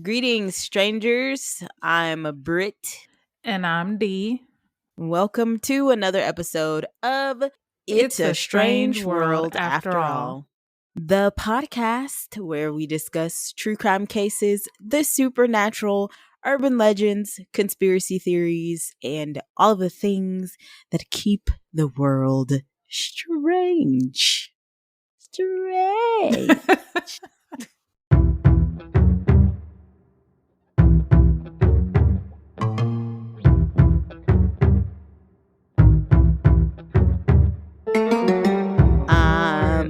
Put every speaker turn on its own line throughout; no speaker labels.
Greetings, strangers. I'm a Brit.
And I'm Dee.
Welcome to another episode of It's a Strange World After All. The podcast where we discuss true crime cases, the supernatural, urban legends, conspiracy theories, and all of the things that keep the world strange. Strange.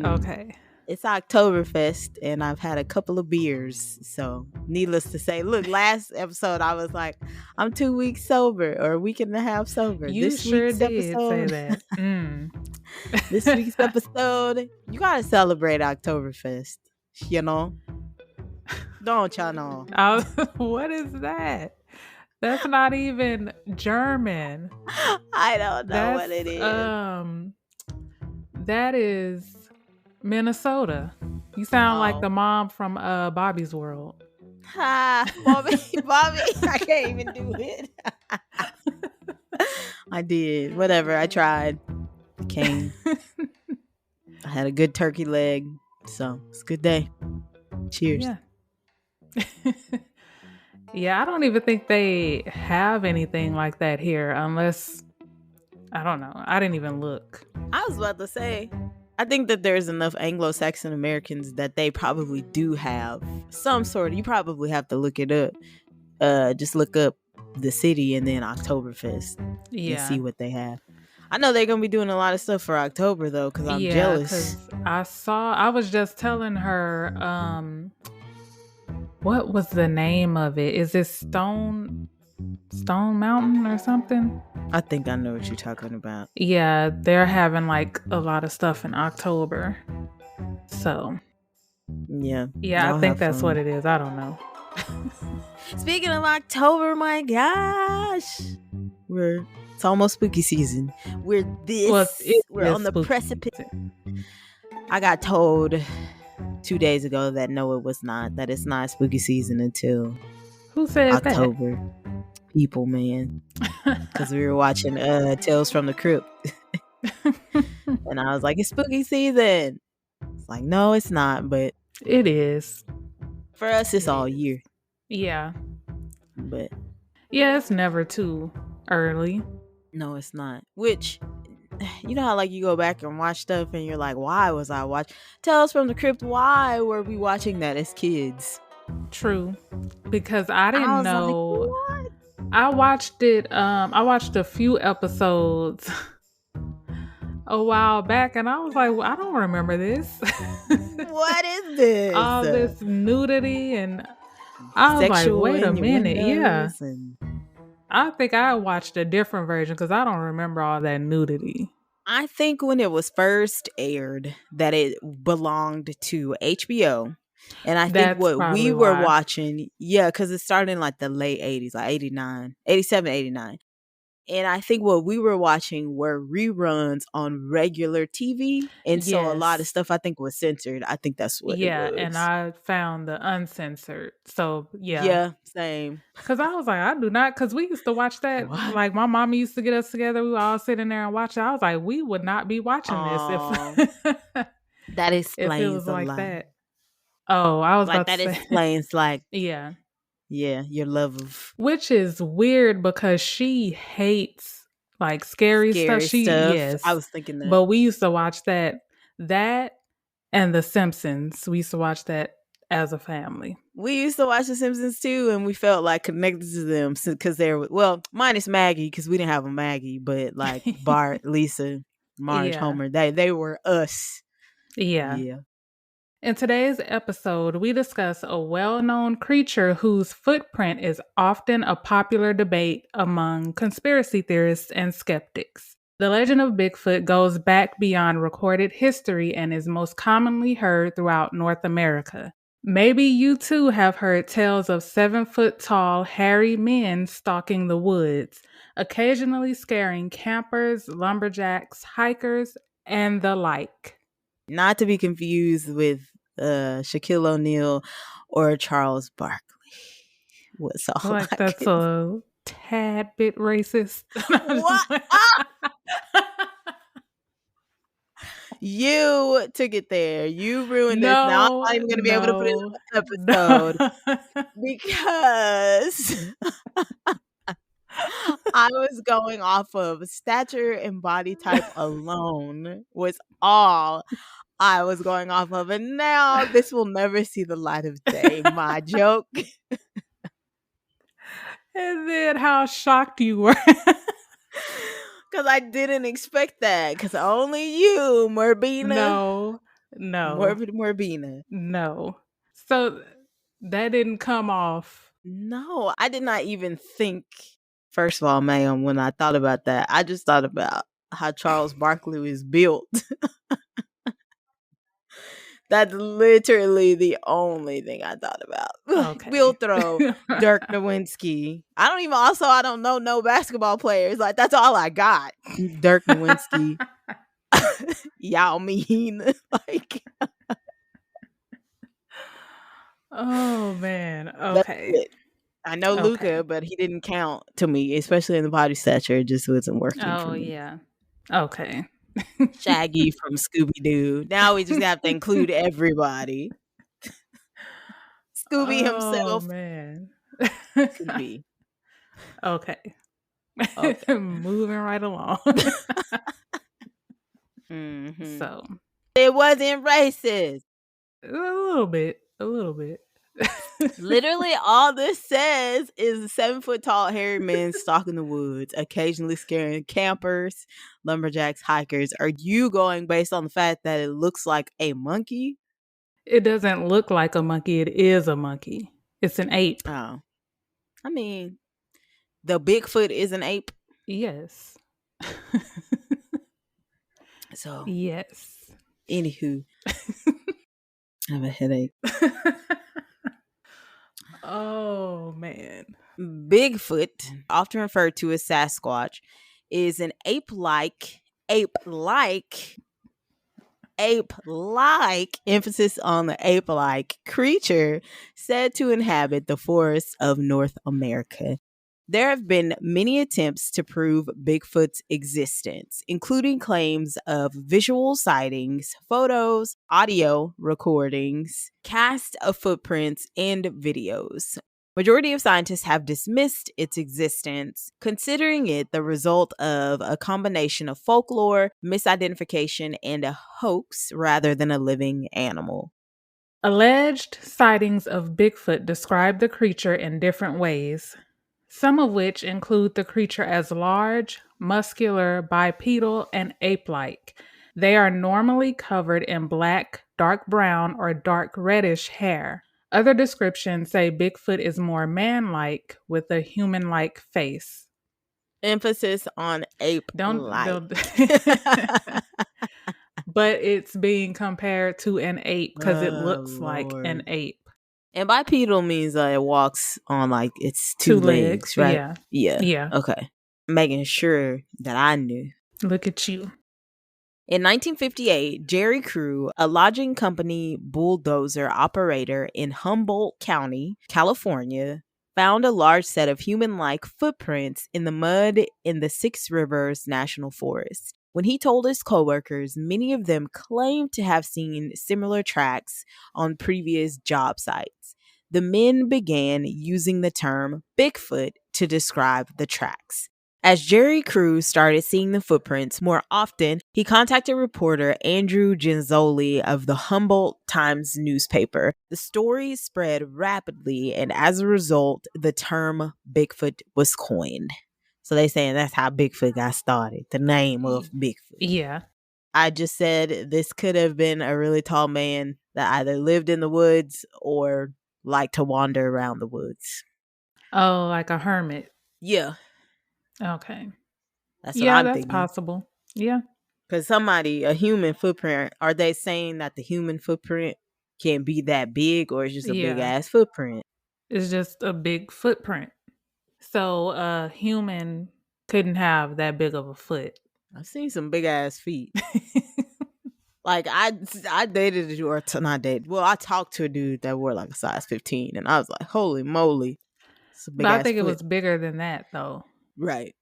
Okay.
It's Oktoberfest, and I've had a couple of beers. So, needless to say, look, last episode I was like, I'm 2 weeks sober or a week and a half sober.
You
this
sure
week's
did
episode,
say that.
This week's episode, you gotta celebrate Oktoberfest. You know, don't y'all know?
What is that? That's not even German.
I don't know what it is.
That is Minnesota. You sound like the mom from Bobby's World.
Ha, Bobby, I can't even do it. I did. Whatever, I tried. I came. I had a good turkey leg, so it's a good day. Cheers.
Yeah. Yeah, I don't even think they have anything like that here unless, I don't know. I didn't even look.
I was about to say, I think that there's enough Anglo-Saxon Americans that they probably do have some sort of, you probably have to look it up. Just look up the city and then Oktoberfest and see what they have. I know they're going to be doing a lot of stuff for October though, because I'm jealous.
Because I was just telling her, what was the name of it? Is it Stone Mountain or something?
I think I know what you're talking about.
Yeah, they're having like a lot of stuff in October. So
yeah,
I think that's what it is. I don't know.
Speaking of October, my gosh, it's almost spooky season. We're on the precipice. I got told 2 days ago that no, it was not. That it's not spooky season until
who said
October.
That?
People, man, because we were watching Tales from the Crypt, and I was like, "It's spooky season." It's like, no, it's not, but
it is.
For us, it's all year.
Yeah,
but
yeah, it's never too early.
No, it's not. Which, you know how like you go back and watch stuff, and you're like, "Why was I watching Tales from the Crypt? Why were we watching that as kids?"
True, because I didn't know.
Like, what?
I watched it. I watched a few episodes a while back, and I was like, well, I don't remember this.
What is this?
All this nudity, and I was like, wait a minute, yeah. I think I watched a different version because I don't remember all that nudity.
I think when it was first aired, that it belonged to HBO. And I think what we were watching, because it started in like the late 80s, like 87, 89. And I think what we were watching were reruns on regular TV. And so a lot of stuff I think was censored. I think that's what it was.
Yeah, and I found the uncensored. So, yeah.
Yeah, same.
Because I was like, I do not, because we used to watch that.
What?
Like, my mom used to get us together. We were all sitting there and watch it. I was like, we would not be watching this if
that explains
if it was like
lot.
That. Oh, I was
like
about
that
to say.
Explains like
yeah,
your love of,
which is weird because she hates like scary stuff. Yes,
I was thinking that,
but we used to watch that and The Simpsons. We used to watch that as a family.
We used to watch The Simpsons too, and we felt like connected to them because they're minus Maggie because we didn't have a Maggie, but like Bart, Lisa, Marge, Homer, they were us.
Yeah. In today's episode, we discuss a well-known creature whose footprint is often a popular debate among conspiracy theorists and skeptics. The legend of Bigfoot goes back beyond recorded history and is most commonly heard throughout North America. Maybe you too have heard tales of 7-foot-tall, hairy men stalking the woods, occasionally scaring campers, lumberjacks, hikers, and the like.
Not to be confused with Shaquille O'Neal or Charles Barkley. was all
like that's a tad bit racist.
What? You took it there. You ruined this. Now I'm not even going to be able to put it in the episode because I was going off of stature and body type alone was all I was going off of. And now this will never see the light of day. My joke.
And then how shocked you were.
Because I didn't expect that. Because only you, Morbina.
No.
Morbina.
No. So that didn't come off.
No, I did not even think. First of all, ma'am, when I thought about that, I just thought about how Charles Barkley was built. That's literally the only thing I thought about.
Okay.
We'll throw Dirk Nowitzki. I don't know no basketball players. Like, that's all I got. Dirk Nowitzki. Yao Ming. Like.
Oh, man. Okay.
I know Luca, but he didn't count to me, especially in the body stature. It just wasn't working for me.
Yeah. Okay.
Shaggy from Scooby-Doo. Now we just have to include everybody. Scooby himself.
Oh, man.
Could be.
Okay. Moving right along.
Mm-hmm.
So.
It wasn't racist.
A little bit.
Literally all this says is a 7-foot-tall hairy man stalking the woods, occasionally scaring campers, lumberjacks, hikers. Are you going based on the fact that it looks like a monkey?
It doesn't look like a monkey. It is a monkey. It's an ape.
Oh. I mean, the Bigfoot is an ape?
Yes.
So.
Yes.
Anywho. I have a headache.
Oh, man.
Bigfoot, often referred to as Sasquatch, is an ape-like, emphasis on the ape-like creature said to inhabit the forests of North America. There have been many attempts to prove Bigfoot's existence, including claims of visual sightings, photos, audio recordings, cast of footprints, and videos. Majority of scientists have dismissed its existence, considering it the result of a combination of folklore, misidentification, and a hoax rather than a living animal.
Alleged sightings of Bigfoot describe the creature in different ways, some of which include the creature as large, muscular, bipedal, and ape-like. They are normally covered in black, dark brown, or dark reddish hair. Other descriptions say Bigfoot is more man-like with a human-like face.
Emphasis on ape-like.
But it's being compared to an ape because it looks like an ape.
And bipedal means it walks on like its two legs, right?
Yeah.
Okay. Making sure that I knew.
Look at you.
In 1958, Jerry Crew, a lodging company bulldozer operator in Humboldt County, California, found a large set of human-like footprints in the mud in the Six Rivers National Forest. When he told his coworkers, many of them claimed to have seen similar tracks on previous job sites. The men began using the term Bigfoot to describe the tracks. As Jerry Crew started seeing the footprints more often, he contacted reporter Andrew Genzoli of the Humboldt Times newspaper. The story spread rapidly, and as a result, the term Bigfoot was coined. So they saying that's how Bigfoot got started, the name of Bigfoot.
Yeah.
I just said this could have been a really tall man that either lived in the woods or liked to wander around the woods.
Oh, like a hermit.
Yeah.
Okay.
That's what I'm thinking.
Yeah, that's possible. Yeah.
Because a human footprint, are they saying that the human footprint can't be that big, or it's just a big ass footprint?
It's just a big footprint. So a human couldn't have that big of a foot.
I've seen some big ass feet. Like I dated a dude, or not dated. Well, I talked to a dude that wore like a size 15, and I was like, holy moly. It's a big
But I
ass
think it
foot.
was bigger than that, though.
Right.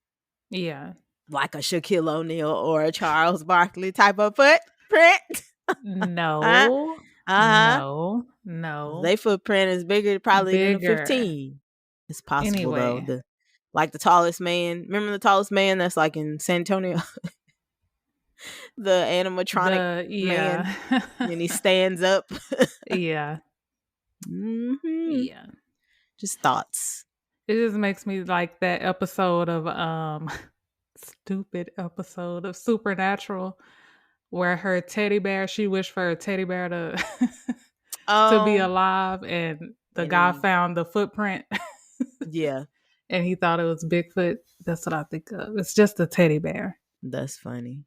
Yeah.
Like a Shaquille O'Neal or a Charles Barkley type of footprint.
No.
Uh-huh.
No.
They footprint is bigger probably than a
Bigger.
15. It's possible though.
Anyway.
The tallest man. Remember the tallest man that's like in San Antonio? The animatronic man. And he stands up.
Yeah.
Mm-hmm.
Yeah.
Just thoughts.
It just makes me like that episode of stupid episode of Supernatural where her teddy bear, she wished for her teddy bear to to be alive, and the guy found the footprint.
Yeah.
And he thought it was Bigfoot. That's what I think of. It's just a teddy bear.
That's funny.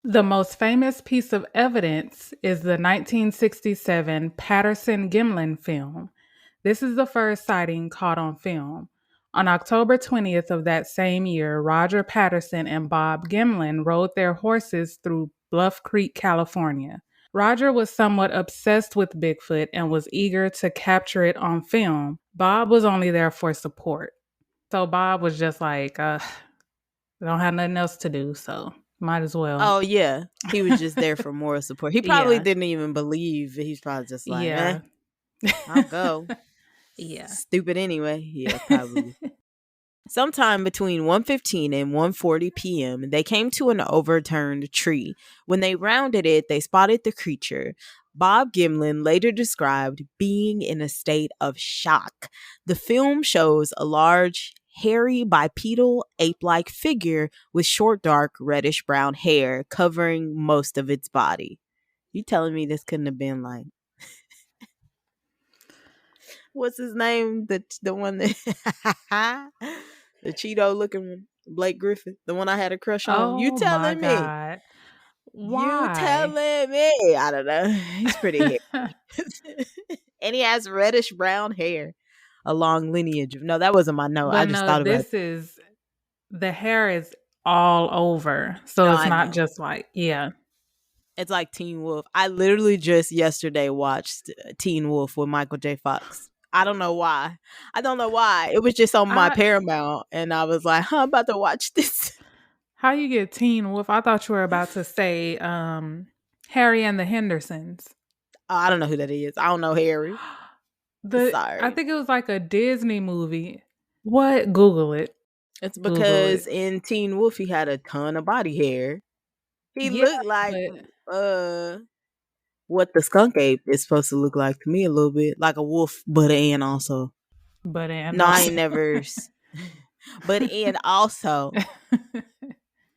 The most famous piece of evidence is the 1967 Patterson-Gimlin film. This is the first sighting caught on film. On October 20th of that same year, Roger Patterson and Bob Gimlin rode their horses through Bluff Creek, California. Roger was somewhat obsessed with Bigfoot and was eager to capture it on film. Bob was only there for support. So Bob was just like, I don't have nothing else to do, so might as well.
Oh, yeah. He was just there for moral support. He probably didn't even believe. He's probably just like, I'll go.
Yeah.
Stupid anyway. Yeah, probably. Sometime between 1:15 and 1:40 p.m., they came to an overturned tree. When they rounded it, they spotted the creature. Bob Gimlin later described being in a state of shock. The film shows a large, hairy, bipedal, ape-like figure with short, dark, reddish-brown hair covering most of its body. You telling me this couldn't have been like... What's his name? The one that... The Cheeto-looking one. Blake Griffin. The one I had a crush on.
Oh,
you telling me?
God. Why?
You telling me? I don't know. He's pretty hairy. And he has reddish brown hair. A long lineage of... No, that wasn't my note.
But
I just thought about
it. The hair is all over. So it's not just like,
It's like Teen Wolf. I literally just yesterday watched Teen Wolf with Michael J. Fox. I don't know why. It was just on my Paramount, and I was like, I'm about to watch this.
How you get Teen Wolf? I thought you were about to say Harry and the Hendersons.
Oh, I don't know who that is. I don't know Harry. Sorry.
I think it was like a Disney movie. What? Google it.
It's because in Teen Wolf, he had a ton of body hair. He looked like what the skunk ape is supposed to look like to me a little bit. Like a wolf, but and also.
But and
no, I ain't never. But and also.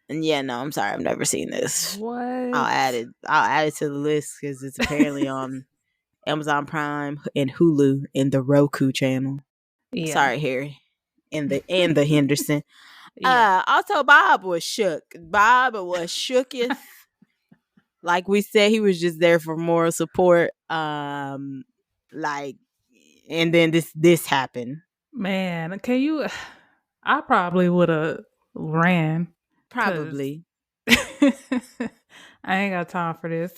And yeah, no, I'm sorry. I've never seen this.
What?
I'll add it to the list because it's apparently on Amazon Prime and Hulu and the Roku channel. Yeah. Sorry, Harry. And the Henderson. Yeah. Also, Bob was shook. Bob was shooketh. Like we said, he was just there for moral support. And then this happened.
Man, can you? I probably would have ran.
Probably.
I ain't got time for this.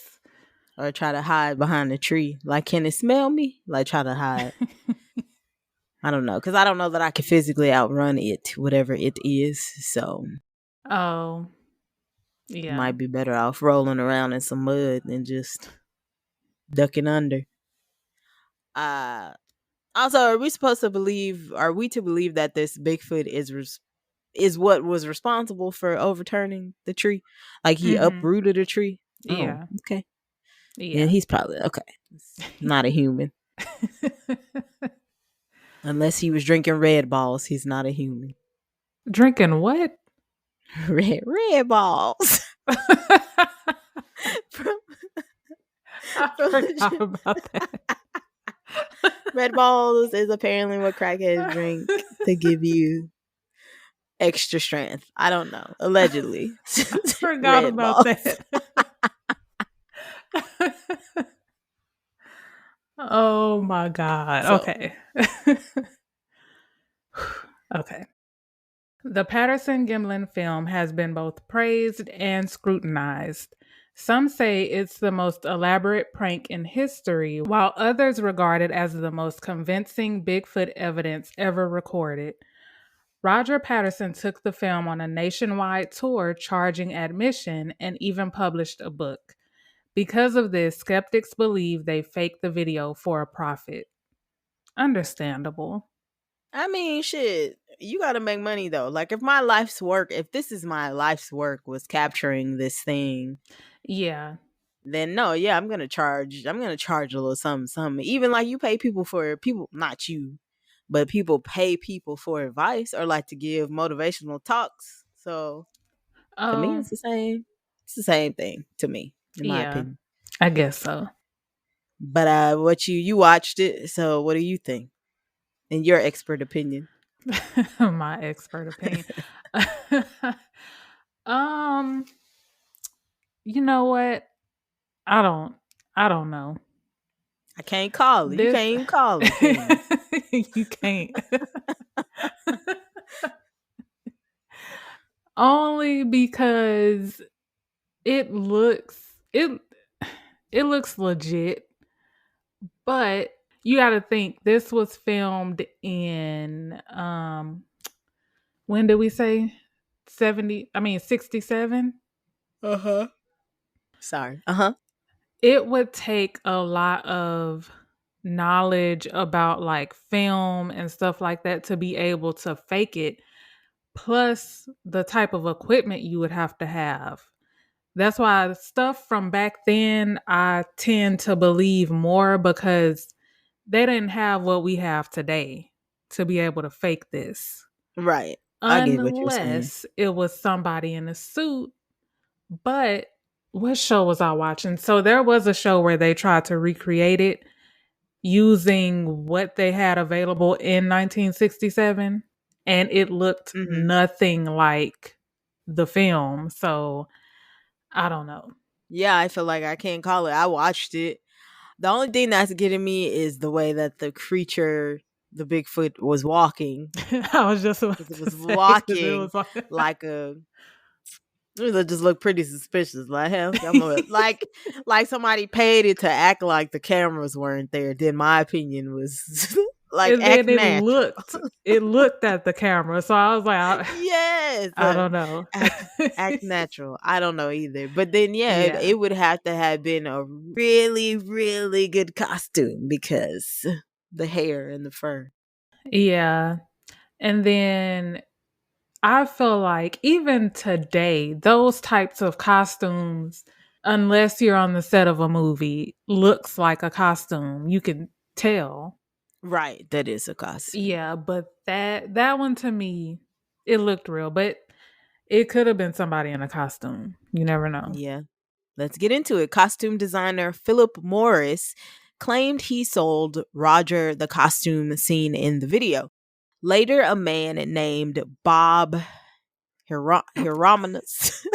Or try to hide behind the tree. Like, can it smell me? Like, try to hide. I don't know. Because I don't know that I can physically outrun it, whatever it is. So.
Oh. Yeah.
Might be better off rolling around in some mud than just ducking under. Also, are we to believe that this Bigfoot is what was responsible for overturning the tree? Like he uprooted a tree?
Yeah.
Oh, okay. Yeah, he's probably okay. Not a human. Unless he was drinking Red Balls, he's not a human.
Drinking what?
Red Balls.
I forgot about that.
Red Balls is apparently what crackheads drink to give you extra strength. I don't know. Allegedly.
I forgot about that. Oh my God. So. Okay. Okay. The Patterson-Gimlin film has been both praised and scrutinized. Some say it's the most elaborate prank in history, while others regard it as the most convincing Bigfoot evidence ever recorded. Roger Patterson took the film on a nationwide tour, charging admission, and even published a book. Because of this, skeptics believe they faked the video for a profit. Understandable.
I mean, shit, you got to make money though. Like if this is my life's work was capturing this thing,
yeah,
then no, yeah, I'm going to charge a little something. Even like you pay people, not you, but people pay people for advice or like to give motivational talks. So to me,
oh,
it's the same. It's the same thing to me, in my
yeah,
opinion.
I guess so.
But what you watched it, so what do you think? In your expert opinion.
My expert opinion. um, you know what? I don't I don't know.
I can't call it. You
This
can't even call it, can you?
you can't. Only because it looks it it looks legit, but you got to think this was filmed in when did we say 67?
Uh-huh. Sorry. Uh-huh.
It would take a lot of knowledge about like film and stuff like that to be able to fake it, plus the type of equipment you would have to have. That's why stuff from back then I tend to believe more, because they didn't have what we have today to be able to fake this.
Right. I get what you're saying.
Unless it was somebody in a suit. But what show was I watching? So there was a show where they tried to recreate it using what they had available in 1967, and it looked
Mm-hmm.
nothing like the film. So I don't know.
Yeah, I feel like I can't call it. I watched it. The only thing that's getting me is the way that the creature, the Bigfoot, was walking.
I was just about
It
to
was
say, 'cause it
walking
was like
like a. It just looked pretty suspicious. Like hell, I'm like somebody paid it to act like the cameras weren't there. Then my opinion was like
and
act
then
natural.
it looked at the camera. So I was like,
Yes,
I don't know.
act natural. I don't know either. But then yeah,
Yeah.
it would have to have been a really really good costume because the hair and the fur.
Yeah. And then I feel like even today, those types of costumes, unless you're on the set of a movie, looks like a costume. You can tell.
Right, that is a costume.
Yeah, but that one to me, it looked real, but it could have been somebody in a costume. You never know.
Yeah. Let's get into it. Costume designer Philip Morris claimed he sold Roger the costume seen in the video. Later, a man named Bob Hieronymus.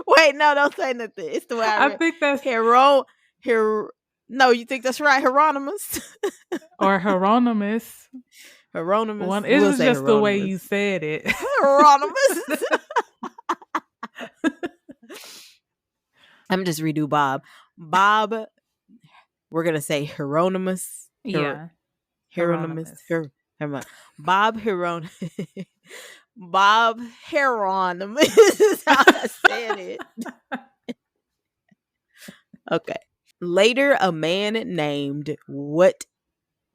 Wait, no, don't say nothing. It's the way I read.
think that's
No, you think that's right, Hieronymus?
or Hieronymus.
Hieronymus.
One, it was just the way you said it.
Hieronymus. I'm just redo Bob. Bob, we're gonna say Hieronymus.
Yeah.
Hieronymus. Bob Hieronymus. Bob Hieronymus is how I said it. Okay. Later, a man named what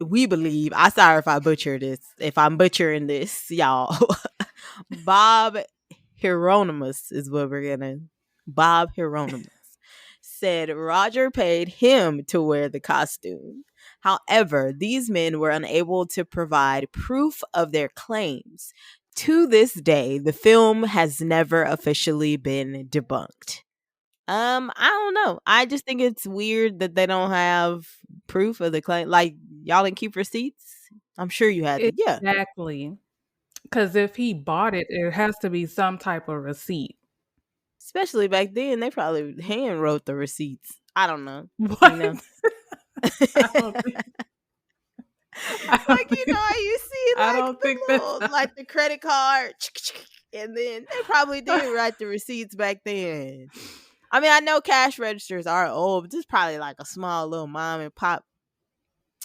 we believe. I'm sorry if I butcher this. If I'm butchering this, y'all. Bob Hieronymus is what we're gonna. Bob Hieronymus said Roger paid him to wear the costume. However, these men were unable to provide proof of their claims. To this day, the film has never officially been debunked. I don't know. I just think it's weird that they don't have proof of the claim. Like, y'all didn't keep receipts? I'm sure you had to. Yeah.
Exactly. Because if he bought it, there has to be some type of receipt.
Especially back then, they probably hand wrote the receipts. I don't know.
What?
You know?
I don't think,
Like, you know how you see
I don't think that's
like the credit card. And then they probably did write the receipts back then. I mean, I know cash registers are old, but this is probably like a small little mom and pop.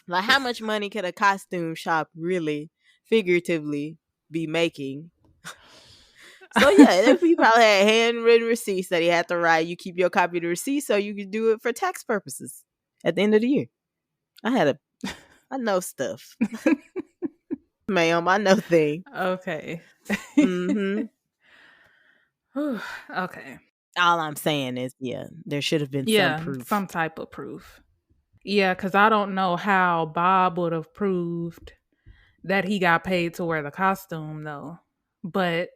Like, how much money could a costume shop really, figuratively, be making? So yeah, he probably had handwritten receipts that he had to write. You keep your copy of the receipt so you can do it for tax purposes at the end of the year. I know stuff. Ma'am, I know things.
Okay.
Mm-hmm.
Okay.
All I'm saying is, yeah, there should have been some proof.
Some type of proof. Yeah, because I don't know how Bob would have proved that he got paid to wear the costume, though. But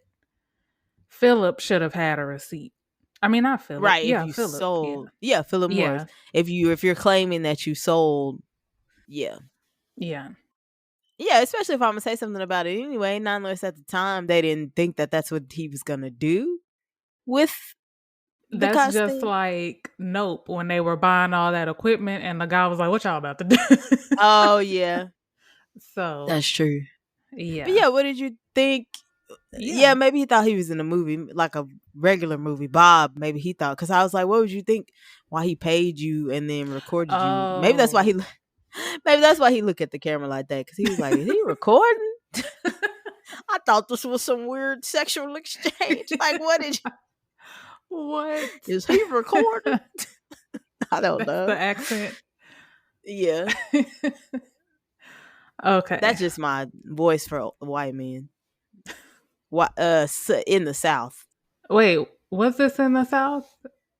Philip should have had a receipt. I mean, not Philip.
Right,
Yeah,
if you
Philip.
sold. Yeah, Philip Morris. If you're claiming that you sold, yeah.
Yeah.
Yeah, especially if I'm going to say something about it anyway. Nonetheless, at the time, they didn't think that that's what he was going to do with the
That's
costume.
just like Nope, when they were buying all that equipment and the guy was like, what y'all about to do?
Oh, yeah.
So.
That's true.
Yeah.
But yeah, what did you think? Yeah, maybe he thought he was in a movie, like a regular movie. Bob, maybe he thought, because I was like, what would you think why he paid you and then recorded you? Maybe that's why he looked at the camera like that, because he was like, is he recording? I thought this was some weird sexual exchange. Like,
what
is he recording? I don't know.
The accent.
Yeah.
Okay.
That's just my voice for white men. In the South.
Wait, was this in the South?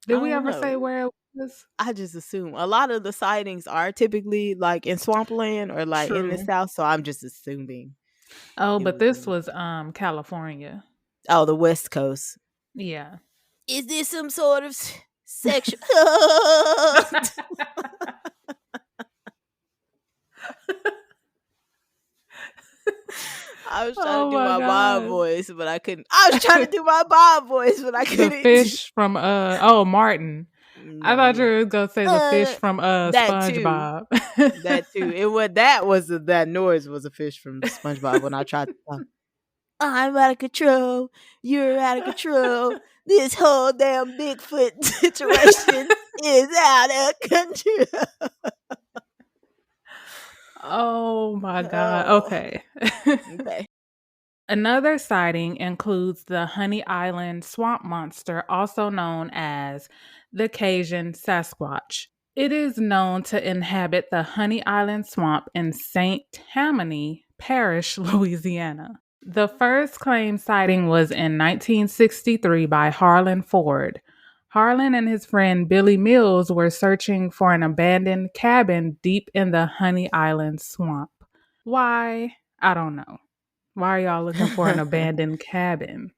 Did we ever say where it was?
I just assume a lot of the sightings are typically like in swampland or like in the South, so I'm just assuming.
Oh, but this was California.
Oh, the West Coast.
Yeah.
Is this some sort of sexual? I was trying to do my Bob voice, but I couldn't. I was trying to do my Bob voice, but I couldn't.
The fish from Martin. No. I thought you were gonna say the fish from SpongeBob.
That too. That noise was a fish from SpongeBob when I tried to talk. I'm out of control. You're out of control. This whole damn Bigfoot situation is out of control.
Oh my God. Okay.
Okay.
Another sighting includes the Honey Island swamp monster, also known as the Cajun Sasquatch. It is known to inhabit the Honey Island swamp in St. Tammany Parish, Louisiana. The first claimed sighting was in 1963 by Harlan Ford. Harlan and his friend Billy Mills were searching for an abandoned cabin deep in the Honey Island swamp. Why? I don't know. Why are y'all looking for an abandoned cabin?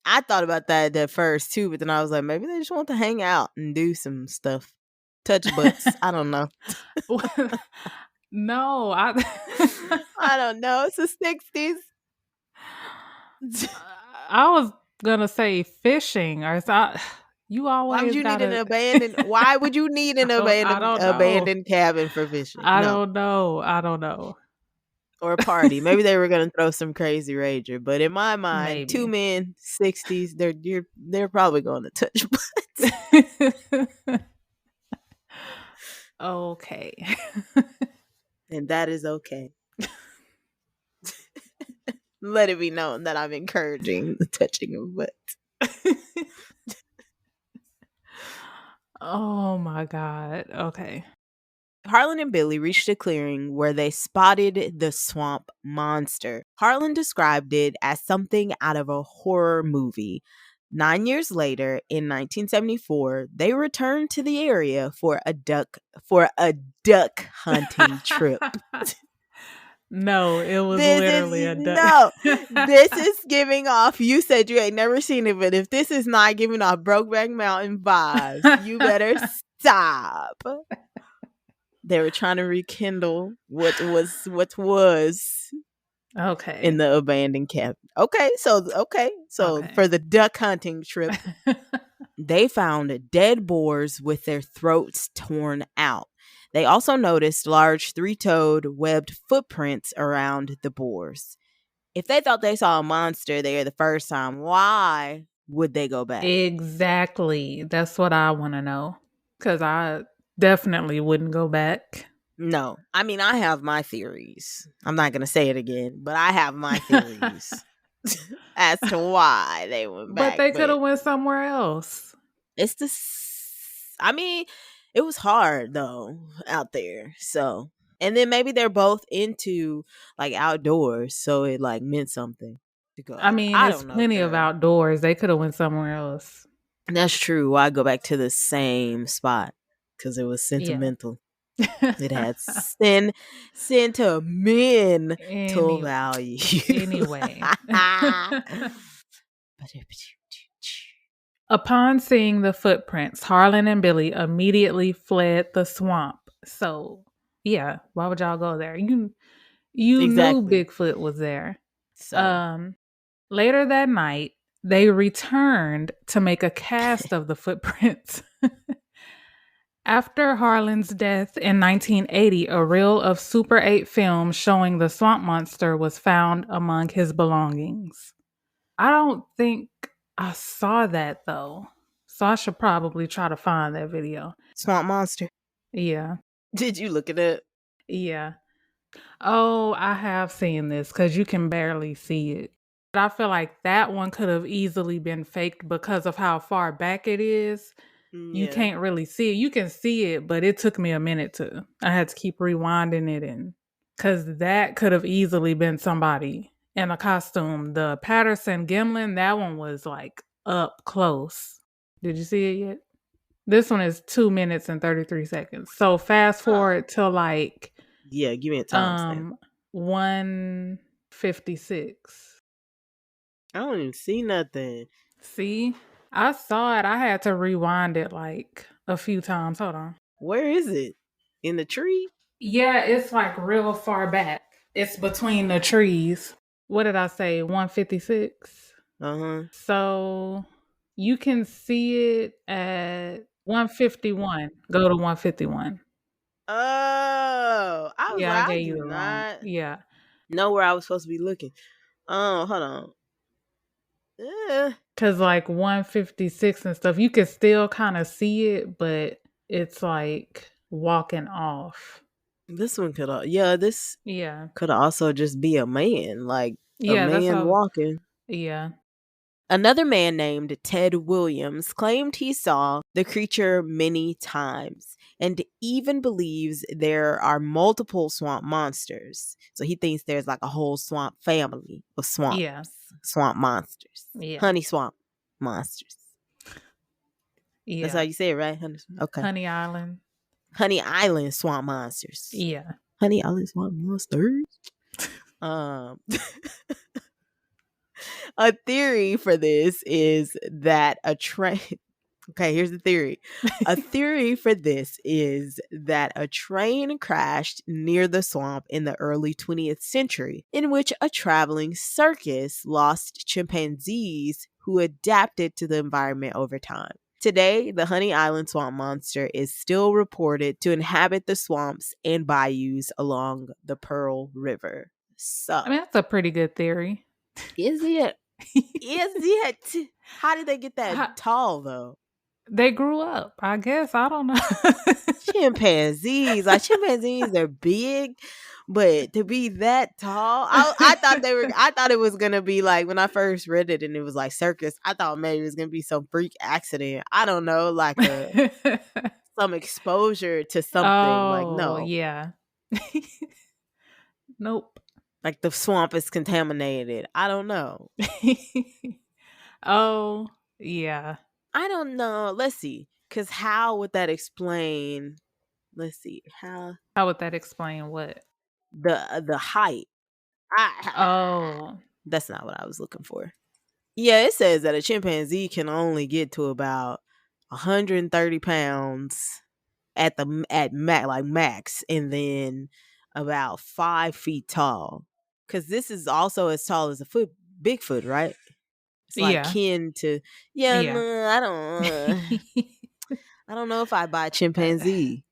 I thought about that at first too, but then I was like, maybe they just want to hang out and do some stuff. Touch butts. I don't know.
No, I
don't know. It's the 60s.
I was gonna say fishing, or you always.
Why would you need an abandoned? Why would you need an abandoned cabin for fishing?
I don't know.
Or a party. Maybe they were gonna throw some crazy rager, but in my mind,
Maybe.
2 men, 60s. They're probably going to touch butts.
Okay.
And that is okay. Let it be known that I'm encouraging the touching of butts.
Oh my God. Okay.
Harlan and Billy reached a clearing where they spotted the swamp monster. Harlan described it as something out of a horror movie. 9 years later, in 1974, they returned to the area for a duck hunting trip.
No, it was literally a duck.
No, this is giving off. You said you ain't never seen it, but if this is not giving off Brokeback Mountain vibes, you better stop. They were trying to rekindle what was
okay
in the abandoned cabin. Okay, so for the duck hunting trip, they found dead boars with their throats torn out. They also noticed large 3-toed webbed footprints around the boars. If they thought they saw a monster there the first time, why would they go back?
Exactly. That's what I want to know. Because I definitely wouldn't go back.
No. I mean, I have my theories. I'm not going to say it again, but I have my theories as to why they went
But
back.
they could have went somewhere else.
It's the... I mean, it was hard, though, out there. So... And then maybe they're both into, like, outdoors, so it, like, meant something to go.
I mean,
I
it's
don't know,
plenty of
girl.
outdoors. They could have went somewhere else.
That's true. Why go back to the same spot? Because it was
Yeah.
sentimental. It had sentimental value.
Anyway. Upon seeing the footprints, Harlan and Billy immediately fled the swamp. So, yeah, why would y'all go there? You knew Bigfoot was there. So. Later that night, they returned to make a cast of the footprints. After Harlan's death in 1980, a reel of Super 8 film showing the swamp monster was found among his belongings. I don't think I saw that, though. So I should probably try to find that video.
Swamp monster?
Yeah.
Did you look at it?
Yeah. Oh, I have seen this because you can barely see it. But I feel like that one could have easily been faked because of how far back it is. Yeah. You can't really see it. You can see it, but it took me a minute to. I had to keep rewinding it in. Because that could have easily been somebody in a costume. The Patterson Gimlin, that one was like up close. Did you see it yet? This one is 2 minutes and 33 seconds. So fast forward to like...
Yeah, give me a timestamp.
1:56.
I don't even see nothing.
See? I saw it. I had to rewind it like a few times. Hold on.
Where is it? In the tree?
Yeah, it's like real far back. It's between the trees. What did I say? 1:56?
Uh-huh.
So you can see it at 1:51. Go to 1:51.
Oh, I was like,
I gave you the wrong. Yeah.
Know where I was supposed to be looking. Oh, hold on.
Cause like 1:56 and stuff, you can still kind of see it, but it's like walking off.
This one could, could also just be a man, like a man walking.
Yeah.
Another man named Ted Williams claimed he saw the creature many times and even believes there are multiple swamp monsters. So he thinks there's like a whole swamp family of swamps.
Yeah.
Swamp monsters.
Yeah.
Honey swamp monsters.
Yeah.
That's how you say it, right? Okay.
Honey Island.
Honey Island swamp monsters.
Yeah.
Honey Island swamp monsters. A theory for this is that a train... Okay, here's the theory. A theory for this is that a train crashed near the swamp in the early 20th century, in which a traveling circus lost chimpanzees who adapted to the environment over time. Today, the Honey Island swamp monster is still reported to inhabit the swamps and bayous along the Pearl River. So,
I mean, that's a pretty good theory.
Is it? Is it? How did they get that tall, though?
They grew up, I guess. I don't know.
Chimpanzees. Like, chimpanzees are big, but to be that tall, I thought it was gonna be like, when I first read it and it was like circus, I thought maybe it was gonna be some freak accident. I don't know, like some exposure to something. Like, no.
Yeah. Nope.
Like the swamp is contaminated. I don't know.
Oh, yeah.
I don't know. Let's see. Because how would that explain... Let's see. How
would that explain what?
The height. That's not what I was looking for. Yeah, it says that a chimpanzee can only get to about 130 pounds at max, and then about 5 feet tall. Because this is also as tall as a Bigfoot, right? It's like kin to... No, I don't know if I'd buy a chimpanzee.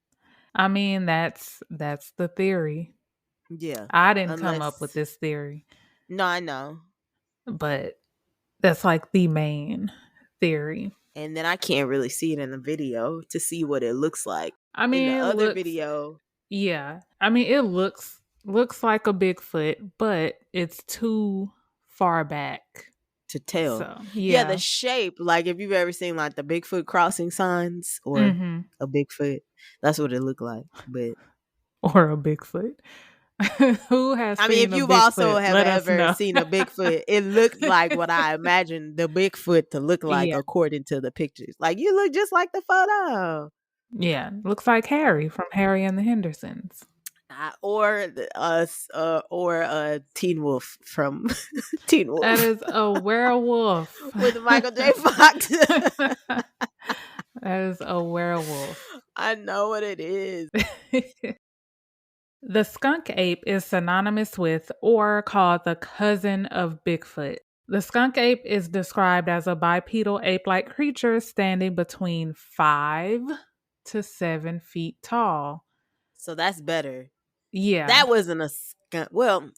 I mean, that's the theory.
Yeah.
I didn't come up with this theory.
No, I know.
But that's like the main theory.
And then I can't really see it in the video to see what it looks like.
I
In
mean,
the
it
other
looks,
video,
yeah. I mean, it looks like a Bigfoot, but it's too far back
to tell.
So,
Yeah, the
yeah.
shape, like if you've ever seen like the Bigfoot crossing signs or
Mm-hmm.
a Bigfoot, that's what it looked like. But
Or a Bigfoot. Who has
I mean,
seen
if
a
you've also
Bigfoot?
have
Let us
ever
know.
seen a Bigfoot, it looked like what I imagined the Bigfoot to look like
Yeah.
according to the pictures. Like you look just like the photo.
Yeah. Looks like Harry from Harry and the Hendersons.
Or Teen Wolf from Teen Wolf.
That is a werewolf.
With Michael J. Fox.
That is a werewolf.
I know what it is.
The skunk ape is synonymous with or called the cousin of Bigfoot. The skunk ape is described as a bipedal ape-like creature standing between 5 to 7 feet tall.
So that's better.
Yeah.
That wasn't a skunk. Well,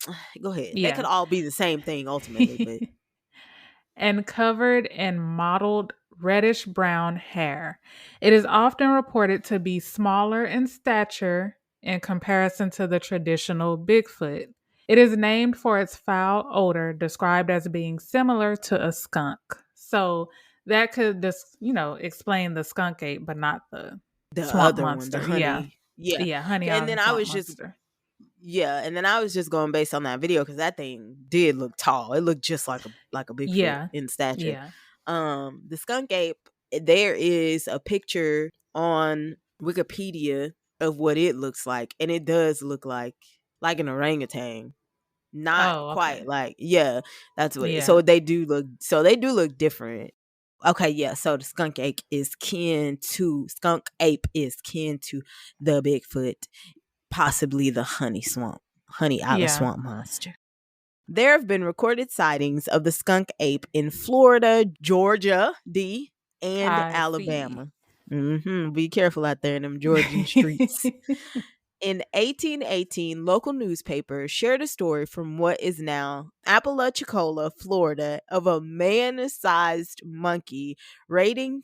go ahead.
Yeah.
They could all be the same thing ultimately, but
and covered in mottled reddish brown hair. It is often reported to be smaller in stature in comparison to the traditional Bigfoot. It is named for its foul odor, described as being similar to a skunk. So that could just, explain the skunk ape, but not the swamp
other one, the
monster. Yeah.
honey. Yeah.
Yeah, honey
And then
island
I
swamp
was just
monster.
and then I was just going based on that video because that thing did look tall. It looked just like a Bigfoot in stature.
Yeah.
The skunk ape, there is a picture on Wikipedia of what it looks like, and it does look like an orangutan. Not quite like that's what it, so they do look different. Okay, yeah, so the skunk ape is kin to the Bigfoot, possibly the honey island swamp monster. There have been recorded sightings of the skunk ape in Florida, Georgia, and Alabama. Be careful out there in them Georgian streets. In 1818, local newspapers shared a story from what is now Apalachicola, Florida, of a man-sized monkey raiding.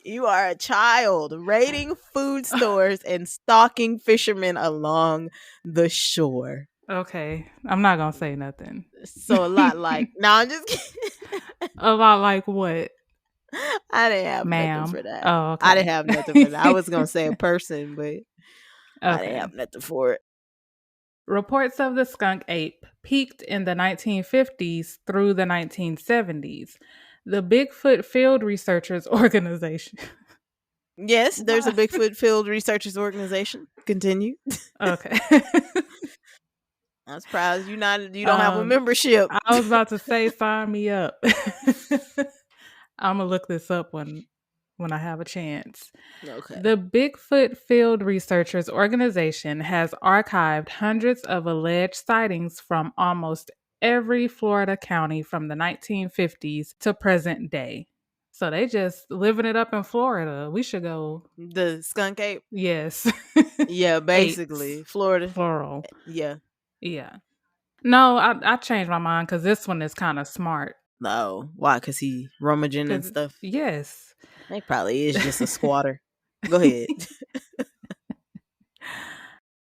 You are a child raiding food stores and stalking fishermen along the shore.
Okay, I'm not gonna say nothing.
So a lot like no, I'm just kidding.
A lot like what?
I didn't have nothing for that.
Oh, okay.
I didn't have nothing for that. I was gonna say a person, but I didn't have nothing for it.
Reports of the skunk ape peaked in the 1950s through the 1970s. The Bigfoot Field Researchers Organization.
Yes, there's a Bigfoot Field Researchers Organization. Continue.
Okay.
I'm surprised you don't have a membership.
I was about to say, sign me up. I'm gonna look this up when I have a chance.
Okay.
The Bigfoot Field Researchers Organization has archived hundreds of alleged sightings from almost every Florida county from the 1950s to present day. So they just living it up in Florida. We should go.
The skunk ape?
Yes.
Yeah, basically.
Apes.
Florida.
Plural.
Yeah.
Yeah. No, I changed my mind because this one is kind of smart.
No. Why? Because he rummaging and stuff?
Yes.
He probably is just a squatter. Go ahead.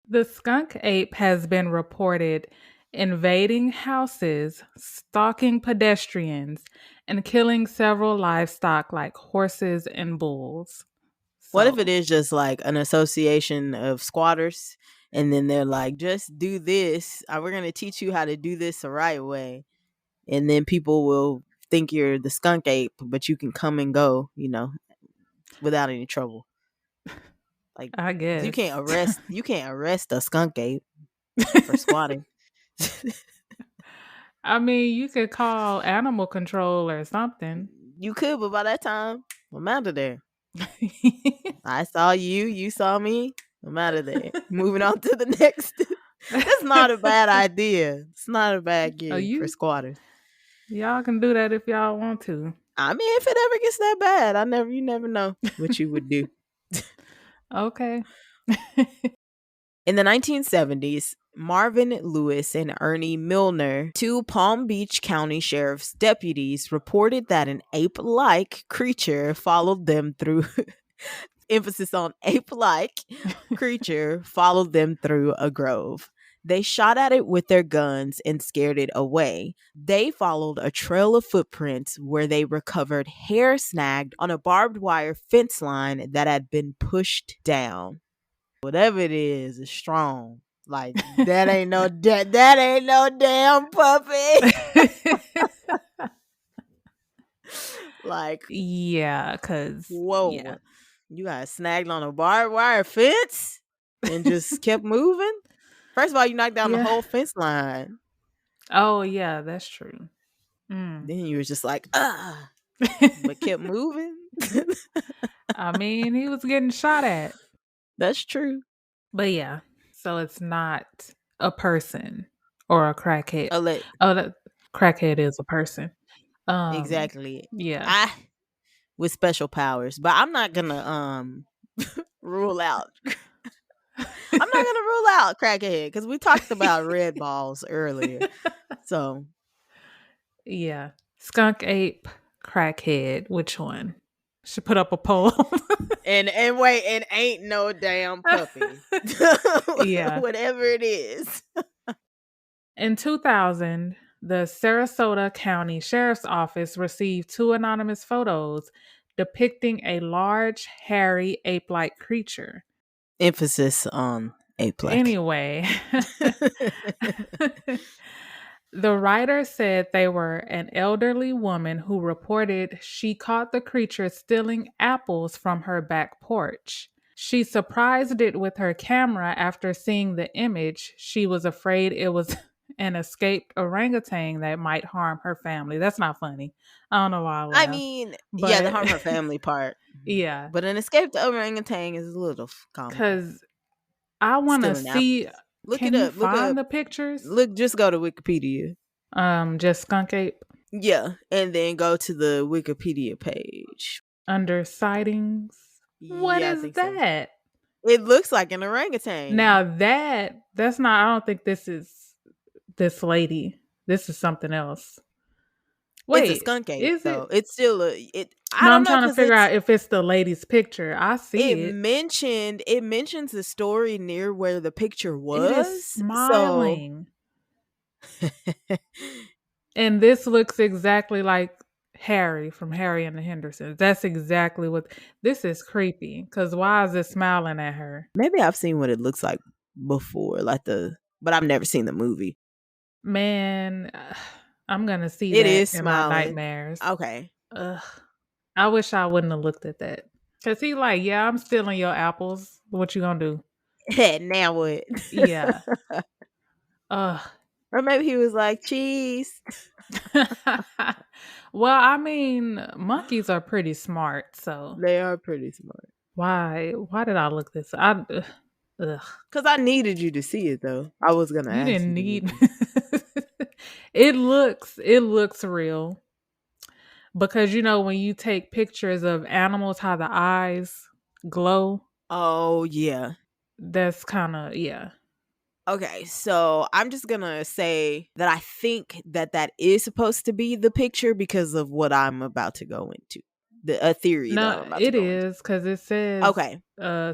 The skunk ape has been reported invading houses, stalking pedestrians, and killing several livestock like horses and bulls.
What if it is just like an association of squatters and then they're like, just do this. We're going to teach you how to do this the right way. And then people will think you're the skunk ape, but you can come and go, without any trouble. Like,
I guess
you can't arrest a skunk ape for squatting.
I mean, you could call animal control or something.
You could, but by that time, I'm out of there. I saw you, you saw me, I'm out of there. Moving on to the next. That's not a bad idea. It's not a bad gig for squatters.
Y'all can do that if y'all want to.
I mean, if it ever gets that bad, you never know what you would do.
Okay.
In the 1970s, Marvin Lewis and Ernie Milner, 2 Palm Beach County Sheriff's deputies, reported that an ape-like creature followed them through emphasis on ape-like creature followed them through a grove. They shot at it with their guns and scared it away. They followed a trail of footprints where they recovered hair snagged on a barbed wire fence line that had been pushed down. Whatever it is strong. Like that ain't no damn puppy. Like,
yeah, cause
whoa,
yeah.
You got snagged on a barbed wire fence and just kept moving. First of all, you knocked down the whole fence line.
Oh yeah, that's true.
Then you were just like, but kept moving.
I mean, he was getting shot at.
That's true.
But yeah, so it's not a person or a crackhead. The crackhead is a person.
Exactly.
Yeah.
With special powers, but I'm not gonna rule out. I'm not gonna rule out crackhead because we talked about red balls earlier. So
yeah, skunk ape, crackhead. Which one? Should put up a poll.
and wait, and ain't no damn puppy.
Yeah,
whatever it is.
In 2000, the Sarasota County Sheriff's Office received 2 anonymous photos depicting a large, hairy, ape-like creature.
Emphasis on ape-like.
Anyway, the writer said they were an elderly woman who reported she caught the creature stealing apples from her back porch. She surprised it with her camera after seeing the image. She was afraid it was an escaped orangutan that might harm her family. That's not funny. I don't know why I laughed.
I mean, yeah, the harm her family part.
Yeah.
But an escaped orangutan is a little comical.
Because I want to see. Can you find the pictures?
Just go to Wikipedia.
Just skunk ape.
Yeah, and then go to the Wikipedia page
under sightings. What is that?
So. It looks like an orangutan.
Now that's not. I don't think this is this lady. This is something else. Wait,
it's a skunk ape.
Is
though.
it?
It's still
I'm trying to figure out if it's the lady's picture. I see it.
It mentions the story near where the picture was.
It is smiling. And this looks exactly like Harry from Harry and the Hendersons. That's exactly what. This is creepy. Because why is it smiling at her?
Maybe I've seen what it looks like before, but I've never seen the movie.
Man, I'm gonna see it that in my nightmares.
Okay.
I wish I wouldn't have looked at that. Cause he like, yeah, I'm stealing your apples. What you gonna do?
Now what?
Yeah.
Or maybe he was like, cheese.
Well, I mean, monkeys are pretty smart, so
they are pretty smart.
Why did I look this up?
Because I needed you to see it, though. I was gonna ask you.
Didn't need. It looks real. Because when you take pictures of animals, how the eyes glow.
Oh yeah,
that's kind of yeah.
Okay, so I'm just gonna say that I think that is supposed to be the picture because of what I'm about to go into. A theory.
No, it is because it says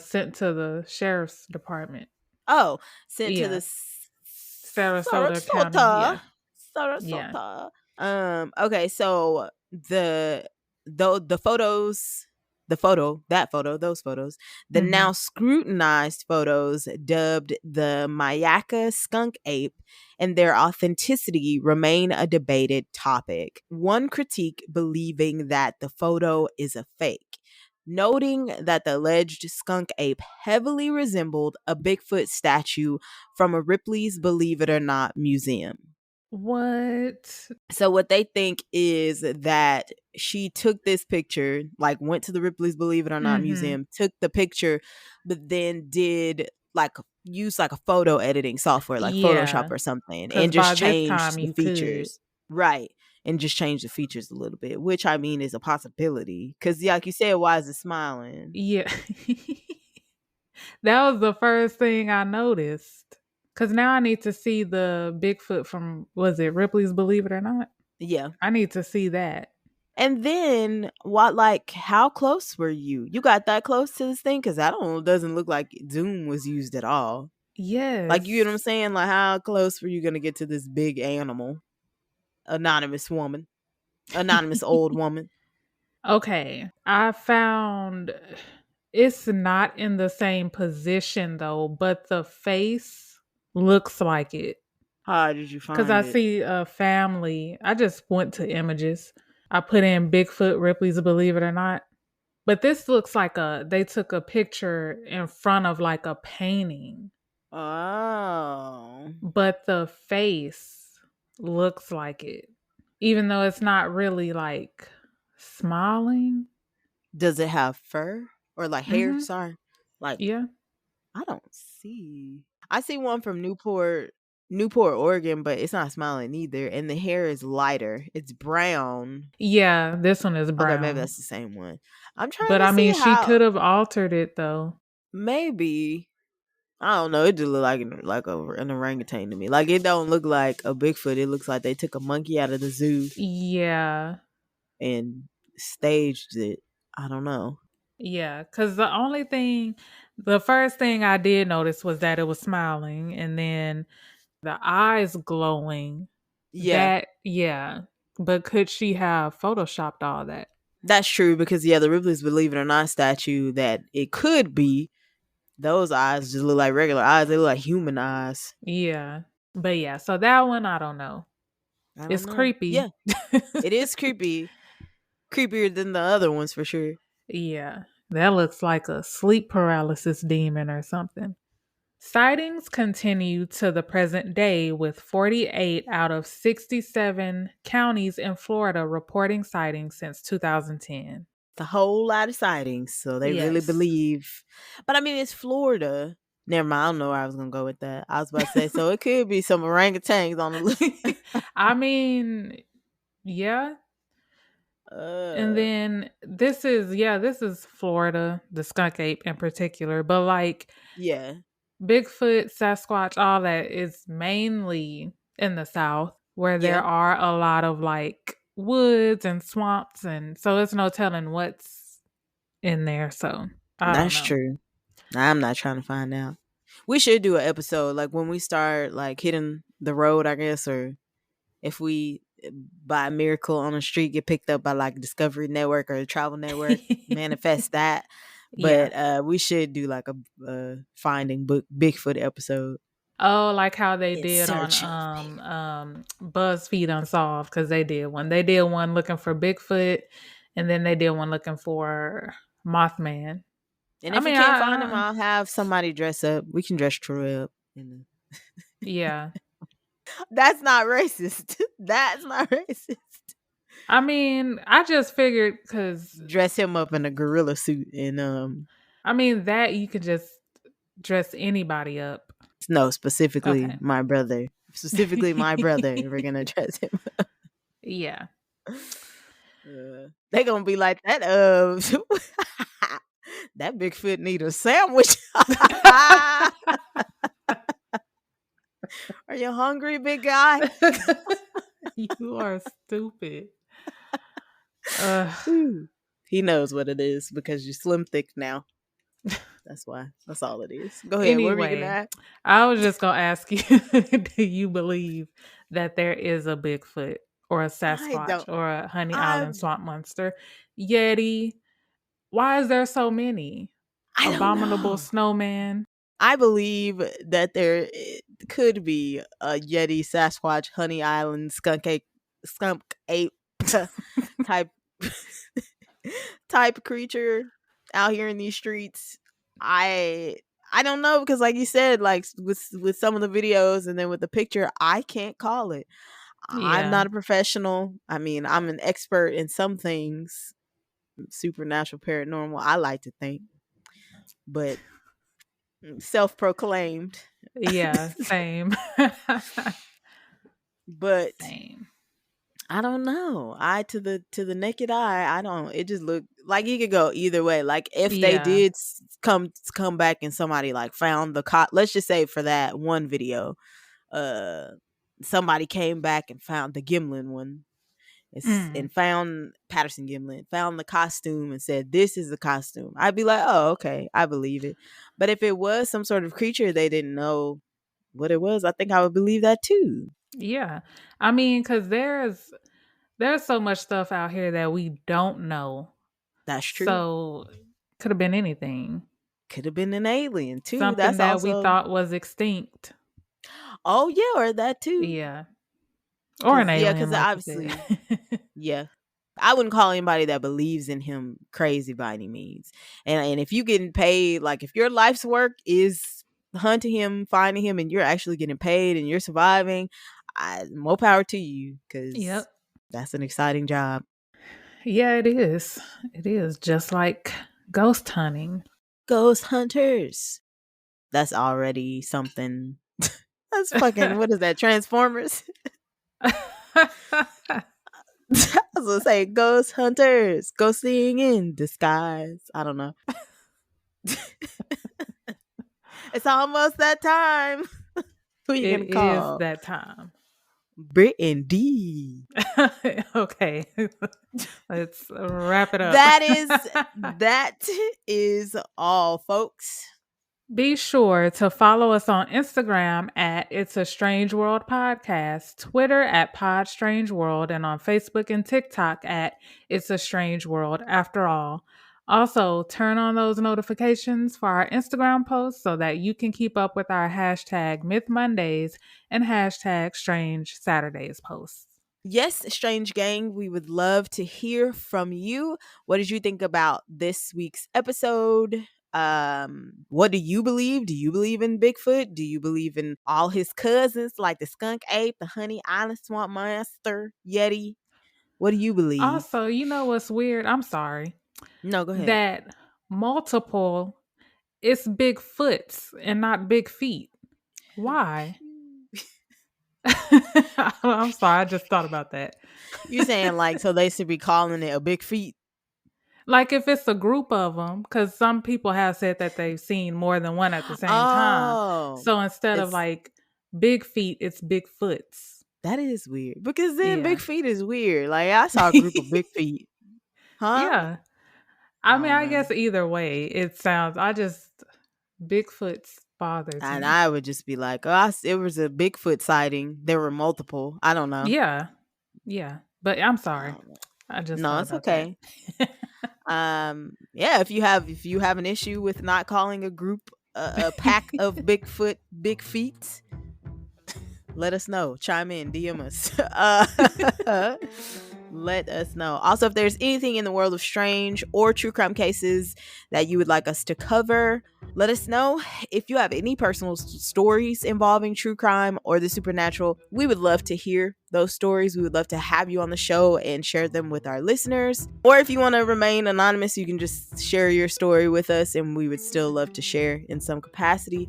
sent to the sheriff's department.
Oh, sent to the
Sarasota County. Yeah.
Sarasota. Yeah. Okay, so those photos, the now scrutinized photos dubbed the Mayaka skunk ape and their authenticity remain a debated topic. One critique believing that the photo is a fake, noting that the alleged skunk ape heavily resembled a Bigfoot statue from a Ripley's Believe It or Not museum.
What?
So what they think is that she took this picture, like went to the Ripley's Believe It or Not museum, took the picture, but then did use a photo editing software like Photoshop or something and just changed the features. Right. And just change the features a little bit, which I mean is a possibility. Because like you said, why is it smiling?
Yeah. That was the first thing I noticed. Because now I need to see the Bigfoot from, was it Ripley's Believe It or Not?
Yeah.
I need to see that.
And then how close were you? You got that close to this thing? Because doesn't look like Zoom was used at all.
Yes.
Like, you know what I'm saying? Like, how close were you going to get to this big animal? Anonymous old woman.
Okay. I found it's not in the same position though, but the face looks like it.
How did you
Because
find
I
it?
see a family. I just went to images. I put in Bigfoot Ripley's Believe It or Not. But this looks like they took a picture in front of like a painting.
Oh.
But the face looks like it. Even though it's not really like smiling.
Does it have fur or like hair?
Mm-hmm.
Sorry. Like,
Yeah.
I don't see. I see one from Newport, Oregon, but it's not smiling either. And the hair is lighter. It's brown.
Yeah, this one is
Okay, maybe
brown.
that's the same one. I'm trying
But
to
I
see
mean, she
how.
could have altered it though.
Maybe. I don't know. It just look like an orangutan to me. Like, it don't look like a Bigfoot. It looks like they took a monkey out of the zoo
Yeah.
and staged it. I don't know.
Yeah, because the first thing I did notice was that it was smiling, and then the eyes glowing.
Yeah,
Yeah. But could she have photoshopped all that?
that's true because the Ripley's Believe It or Not statue that it could be, those eyes just look like regular eyes. They look like human eyes.
Yeah. But yeah, so that one, I don't know.
I don't
It's
know.
creepy.
Yeah, it is creepy. Creepier than the other ones for sure.
Yeah. That looks like a sleep paralysis demon or something. Sightings continue to the present day with 48 out of 67 counties in Florida reporting sightings since 2010.
It's a whole lot of sightings, so they really
Yes.
believe. But I mean, it's Florida. Never mind. I don't know where I was gonna go with that. I was about to say, so it could be some orangutans on the list.
I mean, yeah. And then this is Florida, the skunk ape in particular, but like
yeah,
Bigfoot, Sasquatch, all that is mainly in the South where there
yeah,
are a lot of like woods and swamps. And so it's no telling what's in there. So I don't
that's
know.
true. I'm not trying to find out. We should do an episode like when we start like hitting the road, I guess, or if we by miracle on the street get picked up by like Discovery Network or Travel Network, manifest that.
Yeah.
But we should do like a finding Bigfoot episode.
Oh, like how they
In
did on
search of
BuzzFeed Unsolved, because they did one. They did one looking for Bigfoot, and then they did one looking for Mothman.
And
I
if we
mean,
can't find him, I'll have somebody dress up. We can dress Troy up.
yeah.
That's not racist. That's not racist.
I mean, I just figured because
Dress him up in a gorilla suit and
I mean that you could just dress anybody up.
no, specifically
Okay.
my brother. Specifically my brother. We're gonna dress him up.
Yeah.
They gonna be like that. That Bigfoot need a sandwich. Are you hungry, big guy?
You are stupid.
He knows what it is because you're slim thick now. That's why. That's all it is. Go ahead. What are we gonna
Anyway,
ask?
I was just gonna ask you, do you believe that there is a Bigfoot or a
I
Sasquatch
don't.
or a Honey
I
Island swamp monster? Yeti. Why is there so many?
I don't
Abominable
know.
snowman.
I believe that there could be a Yeti, Sasquatch, Honey Island, skunk ape type type creature out here in these streets. I don't know because like you said, like with some of the videos and then with the picture, I can't call it. I'm
Yeah.
not a professional. I mean, I'm an expert in some things, supernatural, paranormal. I like to think, but self-proclaimed.
Yeah. Same.
But
Same.
I don't know. To the naked eye, I don't. It just looked like it could go either way. Like if they did come back and somebody like found the let's just say for that one video, somebody came back and found the Gimlin one. And found Patterson Gimlin, found the costume and said, "This is the costume." I'd be like, "Oh, okay, I believe it." But if it was some sort of creature they didn't know what it was, I think I would believe that too.
Yeah. I mean, because there's so much stuff out here that we don't know.
That's true.
So could have been anything.
Could have been an alien too.
Something
That's
that
also
we thought was extinct.
Oh yeah, or that too.
Yeah. Or an alien,
because
like
obviously, yeah. I wouldn't call anybody that believes in him crazy by any means. And if you getting paid, like if your life's work is hunting him, finding him, and you're actually getting paid and you're surviving, more power to you, because that's an exciting job.
Yeah, it is. It is just like ghost hunting.
Ghost hunters. That's already something. That's fucking, what is that, Transformers? I was gonna say ghost hunters, ghosting in disguise. I don't know. It's almost that time. Who you gonna call?
It is that time.
Brittany D.
Okay. Let's wrap it up.
That is all, folks.
Be sure to follow us on Instagram at It's a Strange World Podcast, Twitter at Pod Strange World, and on Facebook and TikTok at It's a Strange World After All. Also, turn on those notifications for our Instagram posts so that you can keep up with our hashtag Myth Mondays and hashtag Strange Saturdays posts.
Yes, Strange Gang, we would love to hear from you. What did you think about this week's episode? What do you believe? Do you believe in Bigfoot? Do you believe in all his cousins like the skunk ape, the honey island swamp monster, Yeti? What do you believe?
Also, you know what's weird? I'm sorry.
No, go ahead.
That multiple, it's Bigfoots and not big feet. Why? I'm sorry, I just thought about that.
You're saying like, so they should be calling it a big feet?
Like if it's a group of them, because some people have said that they've seen more than one at the same time. So instead of like big feet, it's Bigfoots.
That is weird. Because then big feet is weird. Like I saw a group of big feet. Huh?
Yeah. I mean, I guess either way, it sounds, Bigfoot's bothers me.
And I would just be like, oh, it was a Bigfoot sighting. There were multiple. I don't know.
Yeah. Yeah. But I'm sorry. I just
No, it's okay. Yeah, if you have an issue with not calling a group a pack of Bigfoot big feet, let us know. Chime in, DM us. Let us know. Also, if there's anything in the world of strange or true crime cases that you would like us to cover, let us know. If you have any personal stories involving true crime or the supernatural, we would love to hear those stories. We would love to have you on the show and share them with our listeners. Or if you want to remain anonymous, you can just share your story with us and we would still love to share in some capacity.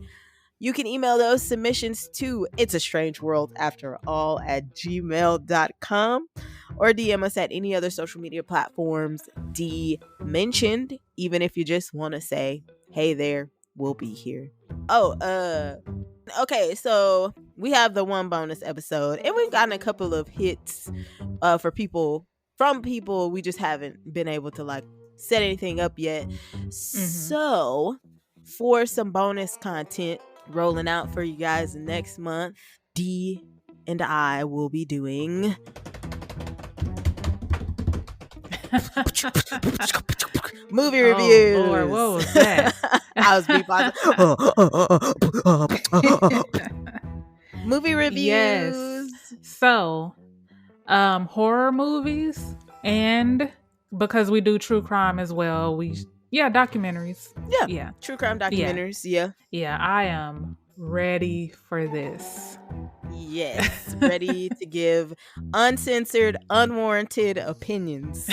You can email those submissions to itsastrangeworldafterall@gmail.com or DM us at any other social media platforms D mentioned, even if you just want to say, hey there, we'll be here. Okay, so we have the one bonus episode and we've gotten a couple of hits from people. We just haven't been able to like set anything up yet. So for some bonus content rolling out for you guys next month, D and I will be doing movie reviews.
Oh Lord, what was that?
I was movie reviews.
Yes. So, horror movies, and because we do true crime as well, documentaries. Yeah.
True crime documentaries. Yeah.
I am ready for this.
Yes, ready to give uncensored, unwarranted opinions.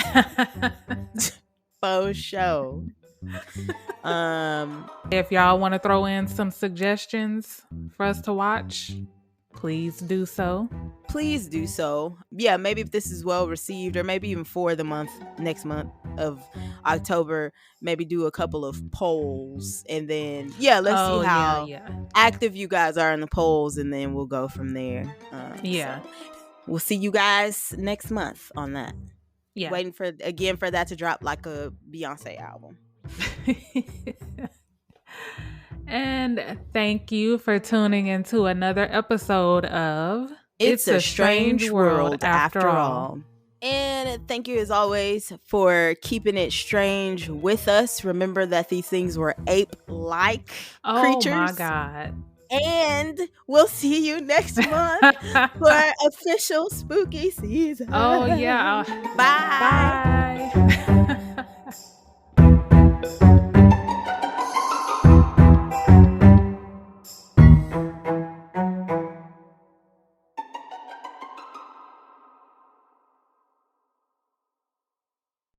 Faux show.
If y'all want to throw in some suggestions for us to watch, please do so.
Please do so. Yeah, maybe if this is well received, or maybe even for the next month of October, maybe do a couple of polls, and then let's see how active you guys are in the polls, and then we'll go from there. So we'll see you guys next month on that. Yeah, waiting for that to drop like a Beyonce album.
And thank you for tuning into another episode of
It's a Strange World After All. And thank you as always for keeping it strange with us. Remember that these things were ape-like creatures.
Oh my God.
And we'll see you next month for official spooky season.
Oh yeah.
Bye.
Bye.